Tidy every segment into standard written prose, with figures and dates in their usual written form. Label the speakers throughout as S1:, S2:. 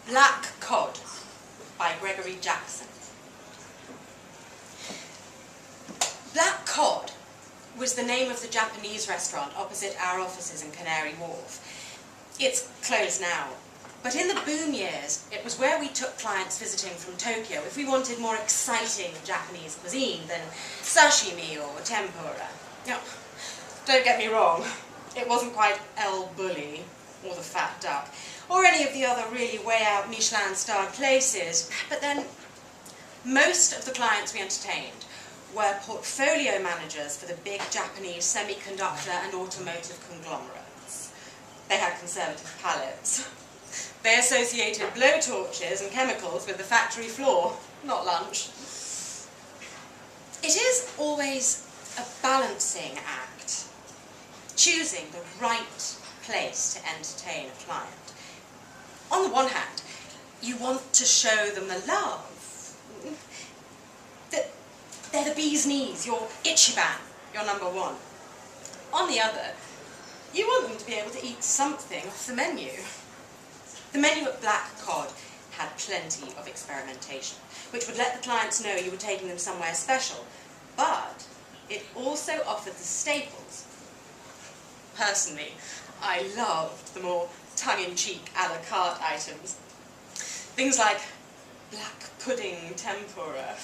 S1: Black Cod by Gregory Jackson. Black Cod was the name of the Japanese restaurant opposite our offices in Canary Wharf. It's closed now, but in the boom years, it was where we took clients visiting from Tokyo if we wanted more exciting Japanese cuisine than sashimi or tempura. Now, don't get me wrong, it wasn't quite El Bulli or the Fat Duck, or any of the other really way-out Michelin-starred places, but then most of the clients we entertained were portfolio managers for the big Japanese semiconductor and automotive conglomerates. They had conservative palates. They associated blowtorches and chemicals with the factory floor, not lunch. It is always a balancing act, choosing the right place to entertain a client. On the one hand, you want to show them the love, that they're the bee's knees, your Ichiban, your number one. On the other, you want them to be able to eat something off the menu. The menu at Black Cod had plenty of experimentation, which would let the clients know you were taking them somewhere special, but it also offered the staples. Personally, I loved the more tongue-in-cheek a la carte items. Things like black pudding tempura,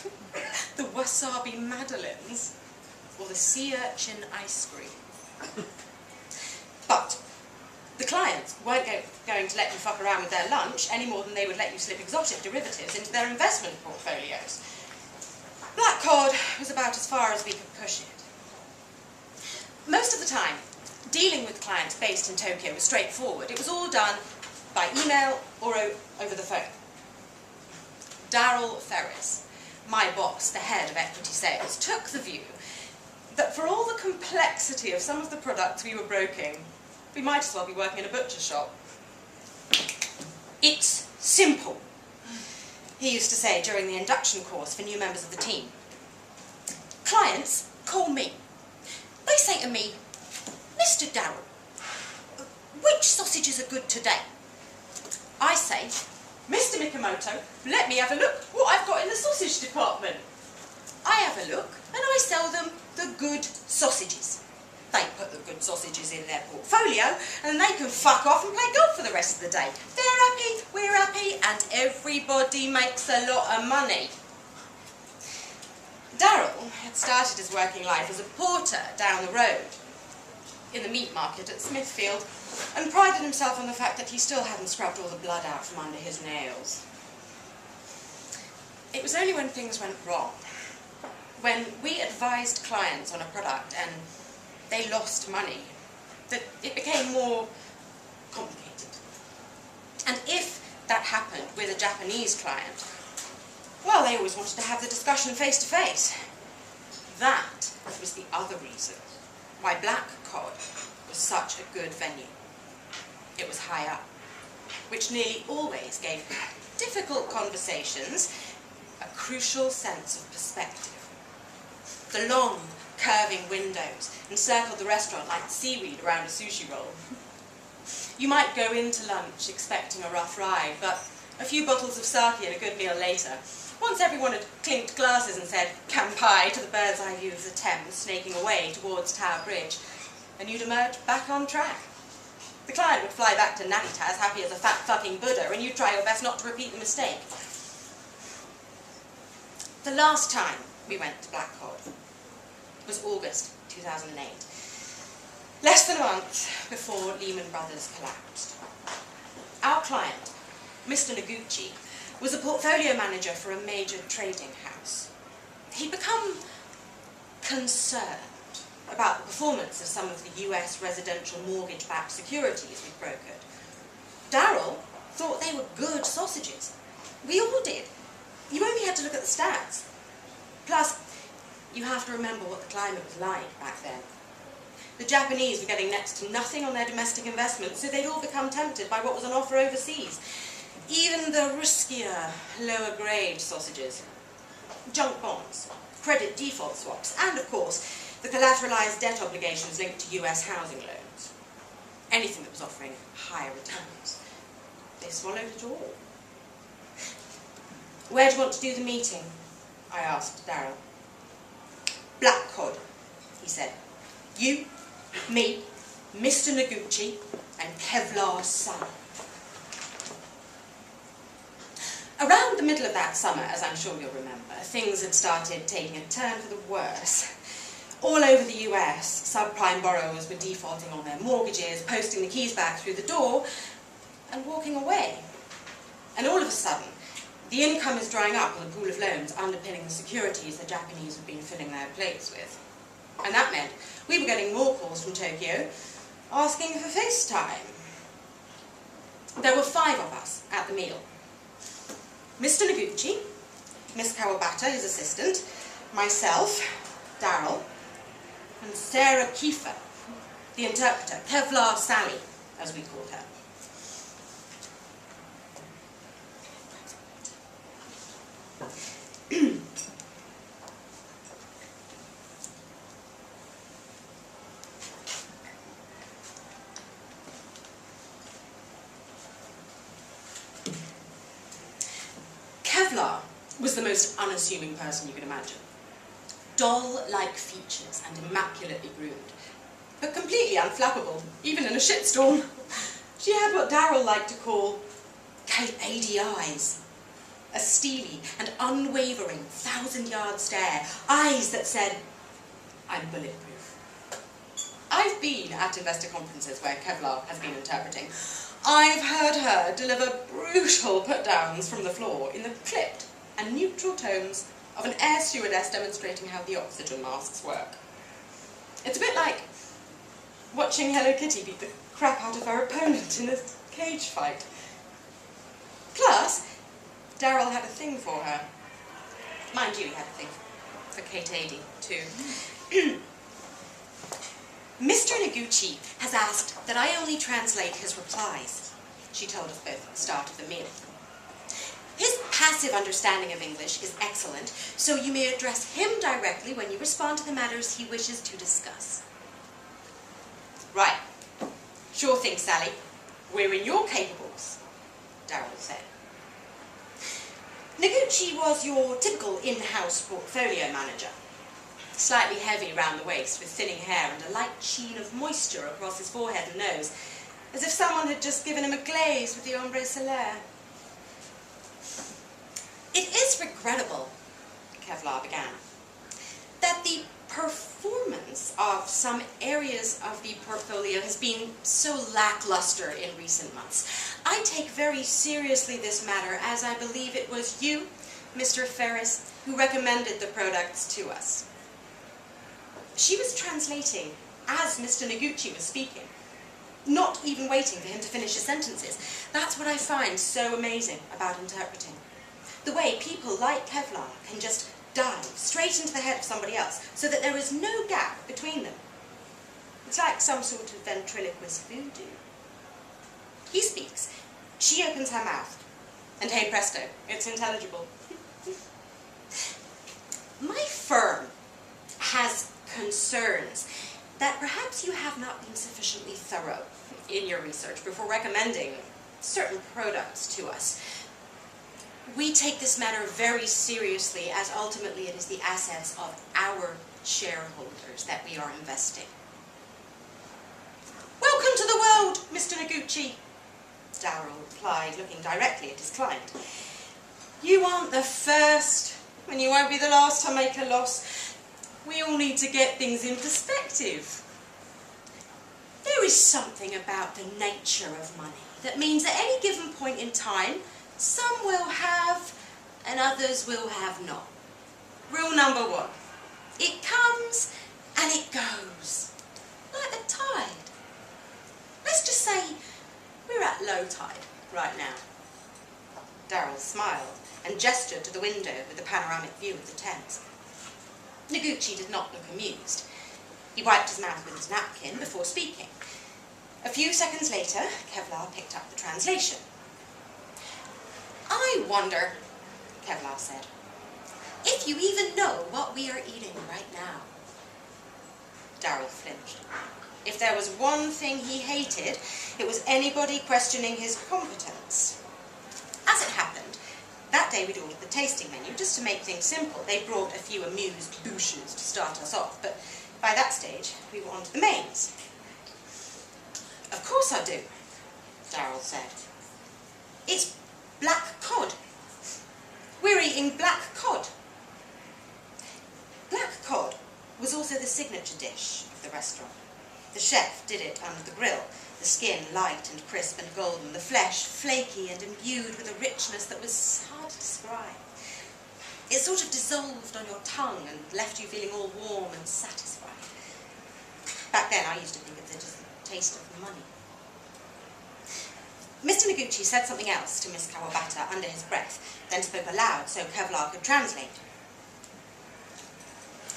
S1: the wasabi madeleines, or the sea urchin ice cream. But the clients weren't going to let you fuck around with their lunch any more than they would let you slip exotic derivatives into their investment portfolios. Black Cod was about as far as we could push it. Most of the time, dealing with clients based in Tokyo was straightforward. It was all done by email or over the phone. Darryl Ferris, my boss, the head of equity sales, took the view that for all the complexity of some of the products we were broking, we might as well be working in a butcher shop. It's simple, he used to say during the induction course for new members of the team. Clients call me. They say to me, "Mr. Darryl, which sausages are good today?" I say, "Mr. Mikamoto, let me have a look what I've got in the sausage department." I have a look and I sell them the good sausages. They put the good sausages in their portfolio and they can fuck off and play golf for the rest of the day. They're happy, we're happy, and everybody makes a lot of money. Darryl had started his working life as a porter down the road in the meat market at Smithfield and prided himself on the fact that he still hadn't scrubbed all the blood out from under his nails. It was only when things went wrong, when we advised clients on a product and they lost money, that it became more complicated. And if that happened with a Japanese client, well, they always wanted to have the discussion face to face. That was the other reason why Black Cod was such a good venue. It was high up, which nearly always gave difficult conversations a crucial sense of perspective. The long, curving windows encircled the restaurant like seaweed around a sushi roll. You might go into lunch expecting a rough ride, but a few bottles of sake and a good meal later, once everyone had clinked glasses and said "Kanpai" to the bird's eye view of the Thames snaking away towards Tower Bridge, and you'd emerge back on track. The client would fly back to Nakita as happy as a fat fucking Buddha, and you'd try your best not to repeat the mistake. The last time we went to Black Cod was August 2008, less than a month before Lehman Brothers collapsed. Our client, Mr. Noguchi, was a portfolio manager for a major trading house. He'd become concerned about the performance of some of the US residential mortgage-backed securities we'd brokered. Darryl thought they were good sausages. We all did. You only had to look at the stats. Plus, you have to remember what the climate was like back then. The Japanese were getting next to nothing on their domestic investments, so they'd all become tempted by what was on offer overseas. Even the riskier, lower-grade sausages. Junk bonds, credit default swaps, and, of course, the collateralized debt obligations linked to US housing loans. Anything that was offering higher returns. They swallowed it all. Where do you want to do the meeting? I asked Darryl. Black COD, he said. You, me, Mr. Noguchi, and Kevlar Sally. Around the middle of that summer, as I'm sure you'll remember, things had started taking a turn for the worse. All over the US, subprime borrowers were defaulting on their mortgages, posting the keys back through the door, and walking away. And all of a sudden, the income is drying up on the pool of loans underpinning the securities the Japanese had been filling their plates with. And that meant we were getting more calls from Tokyo asking for FaceTime. There were 5 of us at the meal. Mr. Noguchi, Miss Kawabata, his assistant, myself, Darryl, and Sarah Kiefer, the interpreter, Kevlar Sally, as we called her. Kevlar was the most unassuming person you could imagine. Doll-like features and immaculately groomed, but completely unflappable, even in a shitstorm. She had what Darryl liked to call COD eyes. A steely and unwavering 1,000-yard stare, eyes that said, I'm bulletproof. I've been at investor conferences where Kevlar has been interpreting. I've heard her deliver brutal put-downs from the floor in the clipped and neutral tones of an air stewardess demonstrating how the oxygen masks work. It's a bit like watching Hello Kitty beat the crap out of her opponent in a cage fight. Plus, Darryl had a thing for her. Mind you, he had a thing for Kate Adie, too. Mr. Noguchi has asked that I only translate his replies, she told us both at the start of the meal. His passive understanding of English is excellent, so you may address him directly when you respond to the matters he wishes to discuss. Right. Sure thing, Sally. We're in your capables, Darryl said. Noguchi was your typical in-house portfolio manager. Slightly heavy round the waist, with thinning hair and a light sheen of moisture across his forehead and nose, as if someone had just given him a glaze with the ombre solaire. It is regrettable, Kevlar began, that the performance of some areas of the portfolio has been so lackluster in recent months. I take very seriously this matter, as I believe it was you, Mr. Ferris, who recommended the products to us. She was translating as Mr. Noguchi was speaking, not even waiting for him to finish his sentences. That's what I find so amazing about interpreting. The way people like Kevlar can just dive straight into the head of somebody else so that there is no gap between them. It's like some sort of ventriloquist voodoo. He speaks, she opens her mouth, and hey presto, it's intelligible. My firm has concerns that perhaps you have not been sufficiently thorough in your research before recommending certain products to us. We take this matter very seriously, as ultimately it is the assets of our shareholders that we are investing. Welcome to the world, Mr. Noguchi, Darryl replied, looking directly at his client. You aren't the first, and you won't be the last to make a loss. We all need to get things in perspective. There is something about the nature of money that means at any given point in time, some will have and others will have not. Rule number 1, it comes and it goes, like the tide. Let's just say we're at low tide right now. Darryl smiled and gestured to the window with the panoramic view of the Thames. Noguchi did not look amused. He wiped his mouth with his napkin before speaking. A few seconds later, Kevlar picked up the translation. I wonder, Kevlar said, if you even know what we are eating right now. Darryl flinched. If there was one thing he hated, it was anybody questioning his competence. As it happened, That day we'd ordered the tasting menu, just to make things simple. They brought a few amuse-bouches to start us off, but by that stage, we were on to the mains. Of course I do, Darryl said. It's black cod. We're eating black cod. Black cod was also the signature dish of the restaurant. The chef did it under the grill, the skin light and crisp and golden, the flesh flaky and imbued with a richness that was hard to describe. It sort of dissolved on your tongue and left you feeling all warm and satisfied. Back then I used to think of it as the taste of money. Mr. Noguchi said something else to Miss Kawabata under his breath, then spoke aloud so Kevlar could translate.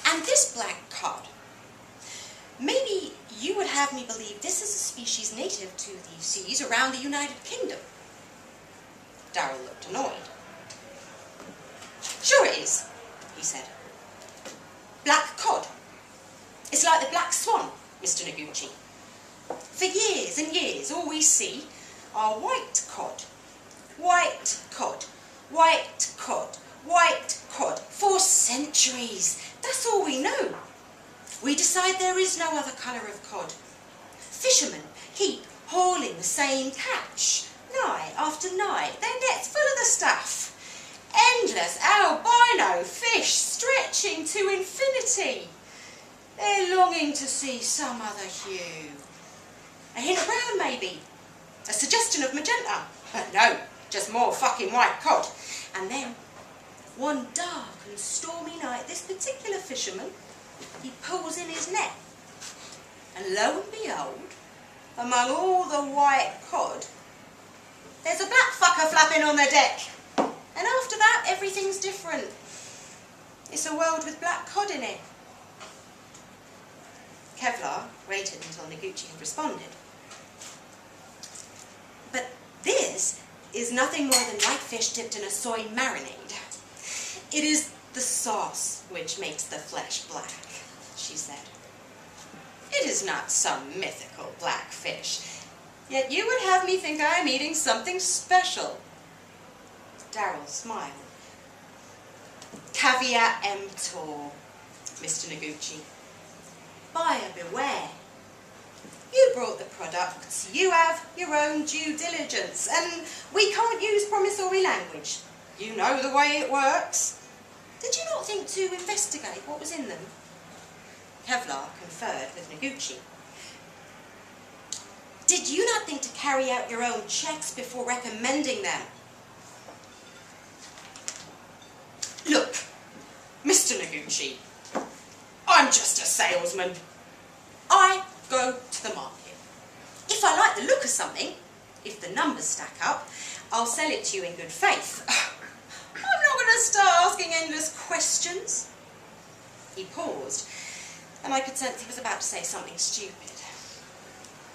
S1: And this black cod, maybe you would have me believe this is a species native to the seas around the United Kingdom. Darryl looked annoyed. Sure it is, he said. Black cod. It's like the black swan, Mr. Noguchi. For years and years, all we see are white cod, white cod, white cod, white cod. For centuries. That's all we know. We decide there is no other colour of cod. Fishermen keep hauling the same catch, night after night, their nets full of the stuff. Endless albino fish stretching to infinity. They're longing to see some other hue. A hint of brown, maybe. A suggestion of magenta. But no, just more fucking white cod. And then, one dark and stormy night, this particular fisherman, he pulls in his net. And lo and behold, among all the white cod, there's a black fucker flapping on the deck. And after that, everything's different. It's a world with black cod in it. Kevlar waited until Noguchi had responded. But this is nothing more than white fish dipped in a soy marinade. It is the sauce which makes the flesh black, she said. It is not some mythical black fish, yet you would have me think I am eating something special. Darryl smiled. Caveat emptor, Mr. Noguchi. Buyer beware. You brought the products, you have your own due diligence, and we can't use promissory language. You know the way it works. Did you not think to investigate what was in them? Kevlar conferred with Noguchi. Did you not think to carry out your own checks before recommending them? Look, Mr. Noguchi, I'm just a salesman. I go to the market. If I like the look of something, if the numbers stack up, I'll sell it to you in good faith. I'm not going to start asking endless questions. He paused, and I could sense he was about to say something stupid.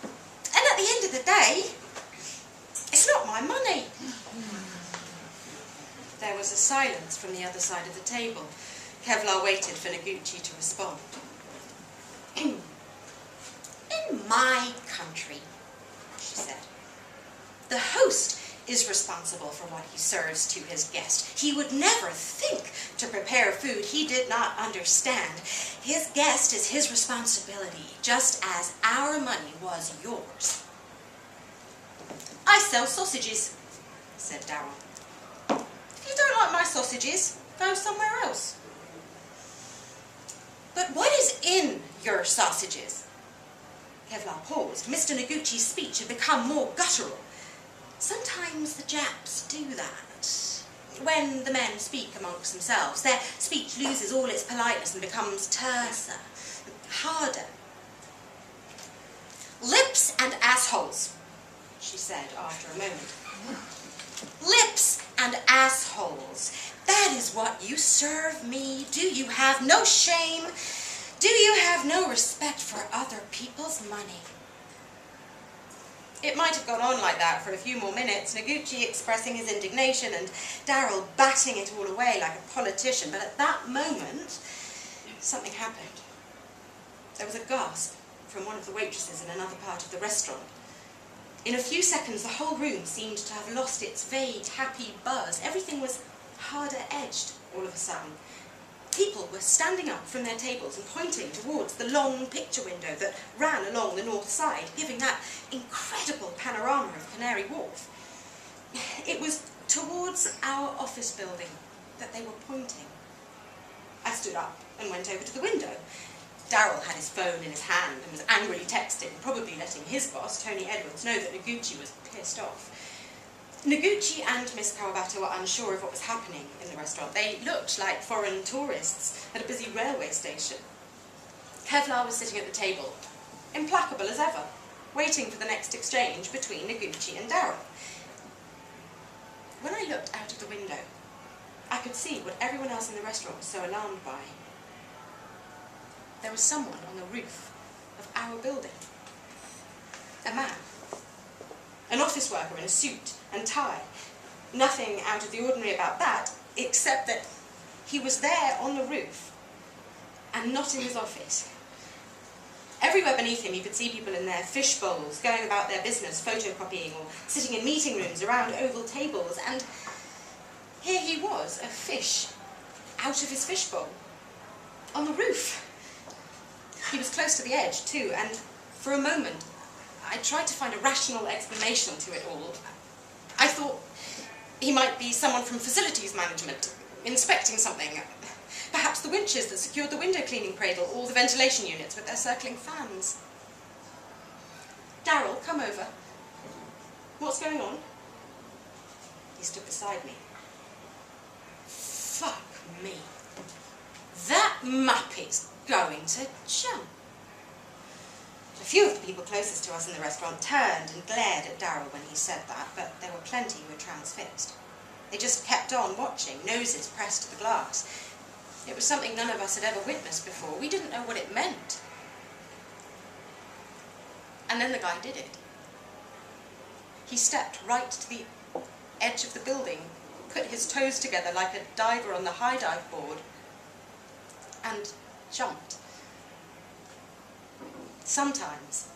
S1: And at the end of the day, it's not my money. There was a silence from the other side of the table. Kevlar waited for Noguchi to respond. In my country, she said, the host is responsible for what he serves to his guest. He would never think to prepare food he did not understand. His guest is his responsibility, just as our money was yours. I sell sausages, said Darryl. If you don't like my sausages, go somewhere else. But what is in your sausages? Kevlar paused. Mr. Noguchi's speech had become more guttural. Sometimes the Japs do that. When the men speak amongst themselves, their speech loses all its politeness and becomes terser, harder. Lips and assholes, she said after a moment. Lips and assholes. That is what you serve me. Do you have no shame? Do you have no respect for other people's money? It might have gone on like that for a few more minutes, Noguchi expressing his indignation and Darryl batting it all away like a politician. But at that moment, something happened. There was a gasp from one of the waitresses in another part of the restaurant. In a few seconds, the whole room seemed to have lost its vague, happy buzz. Everything was harder edged all of a sudden. People were standing up from their tables and pointing towards the long picture window that ran along the north side, giving that incredible panorama of Canary Wharf. It was towards our office building that they were pointing. I stood up and went over to the window. Darryl had his phone in his hand and was angrily texting, probably letting his boss, Tony Edwards, know that Noguchi was pissed off. Noguchi and Miss Kawabata were unsure of what was happening in the restaurant. They looked like foreign tourists at a busy railway station. Kevlar was sitting at the table, implacable as ever, waiting for the next exchange between Noguchi and Darryl. When I looked out of the window, I could see what everyone else in the restaurant was so alarmed by. There was someone on the roof of our building. A man. An office worker in a suit and tie. Nothing out of the ordinary about that, except that he was there on the roof and not in his office. Everywhere beneath him you could see people in their fish bowls, going about their business, photocopying or sitting in meeting rooms around oval tables, and here he was, a fish, out of his fish bowl, on the roof. He was close to the edge too, and for a moment I tried to find a rational explanation to it all. I thought he might be someone from facilities management, inspecting something. Perhaps the winches that secured the window cleaning cradle, or the ventilation units with their circling fans. Darryl, come over. What's going on? He stood beside me. Fuck me. That muppet's going to jump. A few of the people closest to us in the restaurant turned and glared at Darryl when he said that, but there were plenty who were transfixed. They just kept on watching, noses pressed to the glass. It was something none of us had ever witnessed before. We didn't know what it meant. And then the guy did it. He stepped right to the edge of the building, put his toes together like a diver on the high dive board, and jumped. Sometimes,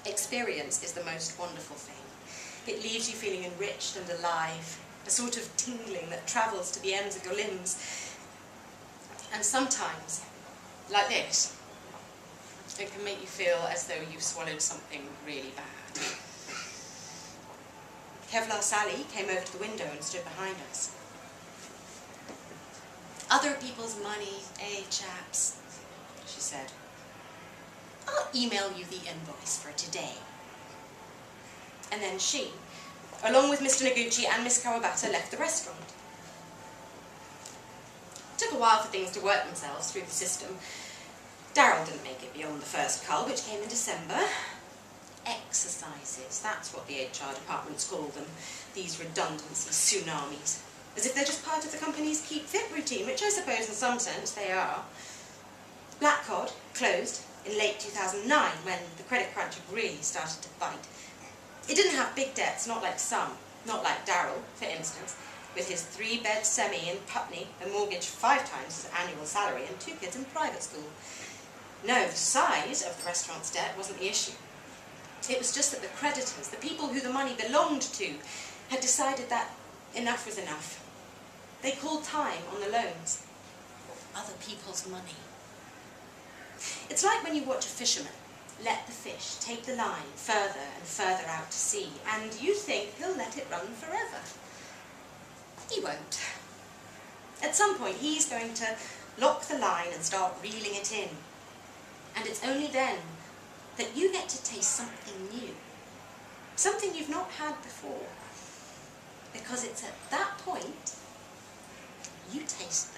S1: experience is the most wonderful thing. It leaves you feeling enriched and alive, a sort of tingling that travels to the ends of your limbs. And sometimes, like this, it can make you feel as though you've swallowed something really bad. Kevlar Sally came over to the window and stood behind us. Other people's money, eh, chaps, she said. I'll email you the invoice for today. And then she, along with Mr. Noguchi and Miss Kawabata, left the restaurant. It took a while for things to work themselves through the system. Darryl didn't make it beyond the first cull, which came in December. Exercises, that's what the HR departments call them, these redundancy tsunamis. As if they're just part of the company's keep fit routine, which I suppose in some sense they are. Black COD closed in late 2009 when the credit crunch really started to bite. It didn't have big debts, not like some, not like Darryl, for instance, with his 3-bed semi in Putney, a mortgage 5 times his annual salary, and 2 kids in private school. No, the size of the restaurant's debt wasn't the issue. It was just that the creditors, the people who the money belonged to, had decided that enough was enough. They called time on the loans. Other people's money. It's like when you watch a fisherman let the fish take the line further and further out to sea, and you think he'll let it run forever. He won't. At some point he's going to lock the line and start reeling it in. And it's only then that you get to taste something new. Something you've not had before. Because it's at that point you taste